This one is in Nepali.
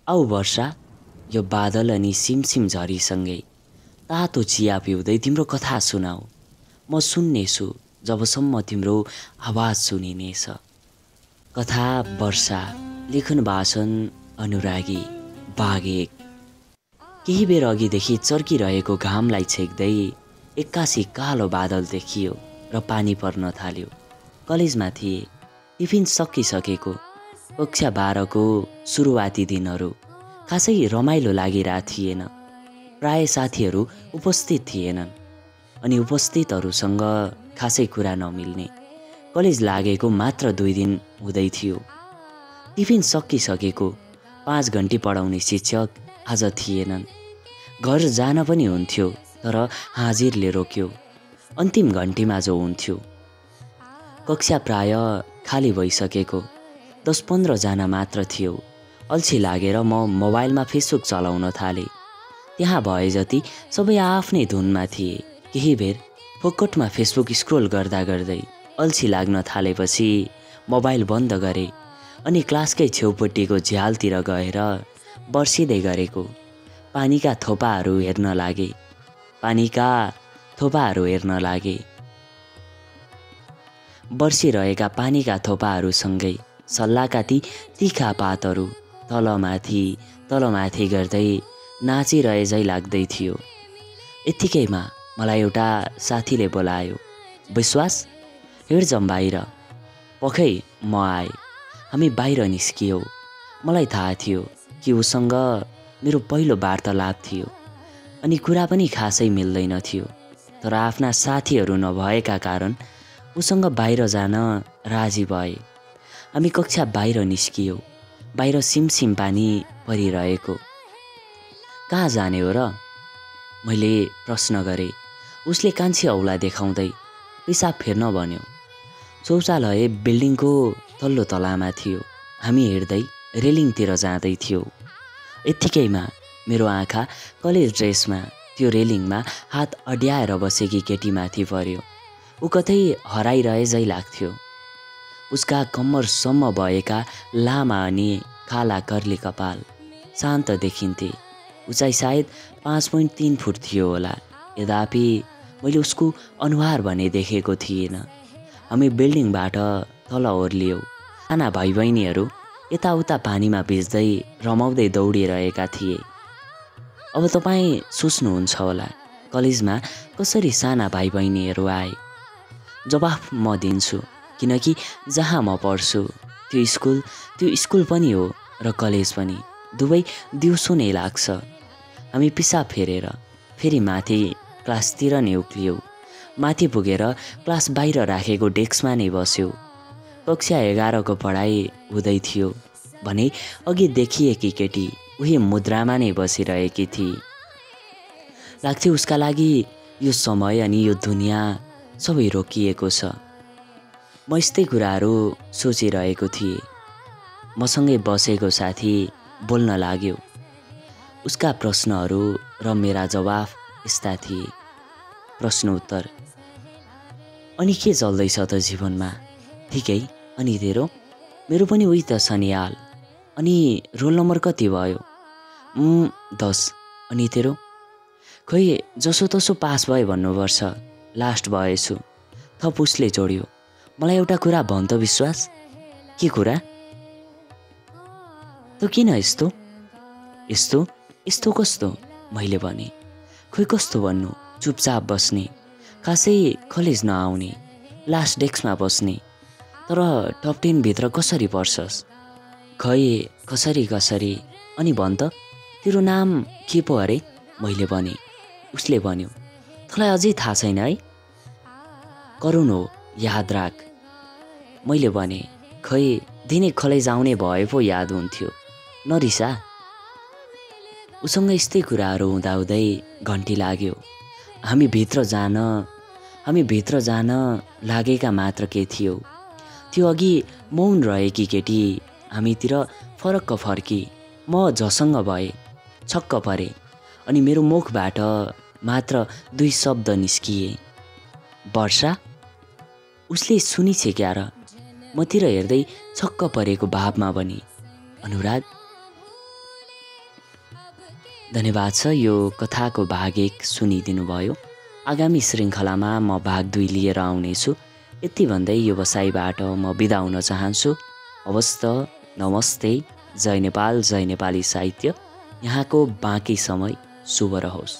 आऊ वर्षा, यो बादल अनि सिमसिम झरीसँगै तातो चिया पिउँदै तिम्रो कथा सुनाऊ। म सुन्नेछु जबसम्म तिम्रो आवाज सुनिनेछ। कथा वर्षा, लेखन वाचन अनुरागी बागेक। केही बेर अघिदेखि चर्किरहेको घामलाई छेक्दै एक्कासी कालो बादल देखियो र पानी पर्न थाल्यो। कलेजमा थिए, टिफिन सकिसकेको। कक्षा 12 को सुरुवाती दिनहरू खासै रमाइलो लागिरहेको थिएन। प्राय साथीहरू उपस्थित थिएनन् अनि उपस्थितहरूसँग खासै कुरा नमिल्ने। कलेज लागेको मात्र 2 दिन हुँदै थियो। टिफिन सकिसकेको। 5 घन्टी पढाउने शिक्षक आज थिएनन्। घर जान पनि हुन्थ्यो, तर हाजिरले रोक्यो। अन्तिम घन्टीमा जो हुन्थ्यो। कक्षा प्राय खाली भइसकेको। 10-15 जना मात्र थियो। अल्छी लागेर म मोबाइलमा फेसबुक चलाउन थालेँ। त्यहाँ भए जति सबै आफ्नै धुनमा थिए। केही बेर फोकटमा फेसबुक स्क्रोल गर्दा गर्दै अल्छी लाग्न थालेपछि मोबाइल बन्द गरेँ अनि क्लासकै छेउपट्टिको झ्यालतिर गएर बर्सिँदै गरेको पानीका थोपाहरू हेर्न लागे। बर्सिरहेका पानीका थोपाहरूसँगै सल्लाका ती तिखा पातहरू तलमाथि गर्दै नाचिरहे झै लाग्दै थियो। यत्तिकैमा मलाई एउटा साथीले बोलायो, विश्वास, हिँड जाऊँ बाहिर। पखै म आएँ। हामी बाहिर निस्कियौँ। मलाई थाहा थियो कि उसँग मेरो पहिलो वार्तालाप थियो अनि कुरा पनि खासै मिल्दैन थियो, तर आफ्ना साथीहरू नभएका कारण उसँग बाहिर जान राजी भए। हामी कक्षा बाहिर निस्कियौँ। बाहिर सिमसिम पानी परिरहेको। कहाँ जाने हो र? मैले प्रश्न गरेँ। उसले कान्छी औँला देखाउँदै पिसाब फेर्न भन्यो। शौचालय बिल्डिङको तल्लो तलामा थियो। हामी हिँड्दै रेलिङतिर जाँदै थियौँ। यत्तिकैमा मेरो आँखा कलेज ड्रेसमा त्यो रेलिङमा हात अड्याएर बसेकी केटीमाथि पर्यो। ऊ कतै हराइरहे झै लाग्थ्यो। उसका कम्मरसम्म भएका लामा अनि काला कर्ली कपाल शान्त देखिन्थे। उचाइ सायद 5.3 फुट थियो होला। यद्यपि मैले उसको अनुहार भने देखेको थिएन। हामी बिल्डिङबाट तल ओर्लियौँ। साना भाइ बहिनीहरू यताउता पानीमा भिज्दै रमाउँदै दौडिरहेका थिए। अब तपाईँ सोच्नुहुन्छ होला, कलेजमा कसरी साना भाइ बहिनीहरू आए? जवाफ म दिन्छु, किनकि जहाँ म पढ्छु त्यो स्कुल पनि हो र कलेज पनि। दुवै दिउँसो नै लाग्छ। हामी पिसाब फेरेर फेरि माथि क्लासतिर नै उक्लियौँ। माथि पुगेर क्लास बाहिर राखेको डेस्कमा नै बस्यौँ। कक्षा 11 को पढाइ हुँदै थियो भने अघि देखिएकी केटी उही मुद्रामा नै बसिरहेकी थिए। लाग्थ्यो उसका लागि यो समय अनि यो दुनियाँ सबै रोकिएको छ। म यस्तै कुराहरू सोचिरहेको थिएँ। मसँगै बसेको साथी बोल्न लाग्यो। उसका प्रश्नहरू र मेरा जवाफ यस्ता थिए। प्रश्न उत्तर। अनि के चल्दैछ त जीवनमा? ठिकै। अनि तेरो? मेरो पनि उही त छ नि हाल। अनि रोल नम्बर कति भयो? 10। अनि तेरो? खै जसोतसो पास भए भन्नुपर्छ। लास्ट भएछु। थप उसले जोड्यो। मलाई एउटा कुरा भन् त विश्वास। के कुरा? त किन यस्तो? यस्तो कस्तो? मैले भने। खोइ कस्तो भन्नु, चुपचाप बस्ने, खासै कलेज नआउने, लास्ट डेस्कमा बस्ने, तर टप 10 भित्र कसरी पर्छस्? खै कसरी? अनि भन् त, तेरो नाम के पो अरे? मैले भने। उसले भन्यो, तँलाई अझै थाहा छैन है? करुण हो, याद राख। मैले भने, खै दिनै कलेज आउने भए पो याद हुन्थ्यो, नरिसा। उसँग यस्तै कुराहरू हुँदाहुँदै घन्टी लाग्यो। हामी भित्र जान लागेका मात्र के थियो। त्यो अघि मौन रहेकी केटी हामीतिर फरक्क फर्की। म झसङ्ग भए, छक्क परे अनि मेरो मुखबाट मात्र 2 शब्द निस्किए, वर्षा। उसले सुनिछे क्या र? मतिर हेर्दै छक्क परेको भावमा भने, अनुराग। धन्यवाद छ यो कथाको भाग 1 सुनिदिनु भयो। आगामी श्रृङ्खलामा म भाग 2 लिएर आउनेछु। यति भन्दै यो बसाइबाट म बिदा हुन चाहन्छु। हवस् त, नमस्ते। जय नेपाल, जय नेपाली साहित्य। यहाँको बाँकी समय शुभ रहोस्।